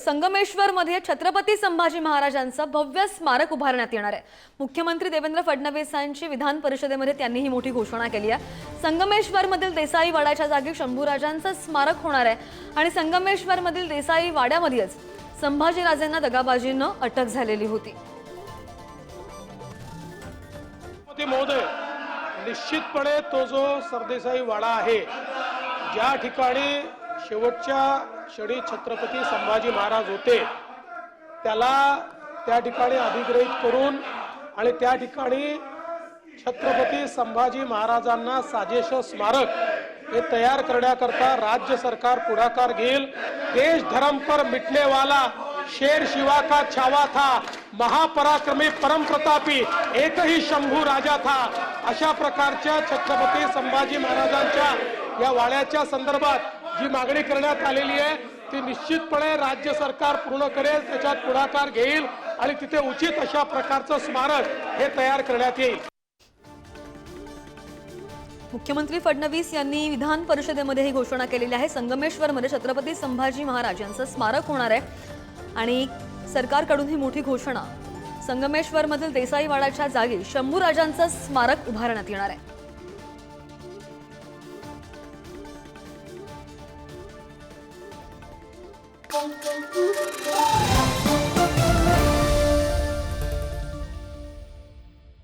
संगमेश्वरमध्ये छत्रपती संभाजी महाराजांचं भव्य स्मारक उभारण्यात येणार आहे। मुख्यमंत्री देवेंद्र फडणवीसांची विधान परिषदेमध्ये त्यांनी ही मोठी घोषणा केली आहे। संगमेश्वरमधील देसाई वाड्याच्या जागी शंभूराजांचं स्मारक होणार आहे आणि संगमेश्वरमधील देसाई वाड्यामध्येच संभाजीराजांना दगाबाजीनं अटक झालेली होती। महोदय, निश्चितपणे तो जो सरदेसाई वाडा आहे, ज्या ठिकाणी शेवटच्या क्षणी छत्रपती संभाजी महाराज होते, त्याला त्या ठिकाणी अधिग्रहित करून आणि त्या ठिकाणी छत्रपती संभाजी महाराजांना साजेश स्मारक हे तयार करण्याकरता राज्य सरकार पुढाकार घेईल। देश धर्म पर मिटने वाला शेर शिवा का छावा था, महापराक्रमी परम प्रतापी एक ही शंभू राजा था, अशा प्रकारच्या छत्रपती संभाजी महाराजांच्या या वाड्याच्या संदर्भात जी मागणी करण्यात आलेली आहे ती निश्चितपणे राज्य सरकार पूर्ण करेल, त्याच्यात पुढाकार घेईल आणि तिथे उचित अशा प्रकारचं स्मारक हे तयार करण्यात येईल। मुख्यमंत्री फडणवीस यांनी विधान परिषदेमध्ये ही घोषणा केलेली आहे। संगमेश्वरमध्ये छत्रपती संभाजी महाराज यांचं स्मारक होणार आहे आणि सरकारकडून ही मोठी घोषणा। संगमेश्वरमधील देसाई वाड्याच्या जागी शंभूराजांचं स्मारक उभारण्यात येणार आहे। Thank you.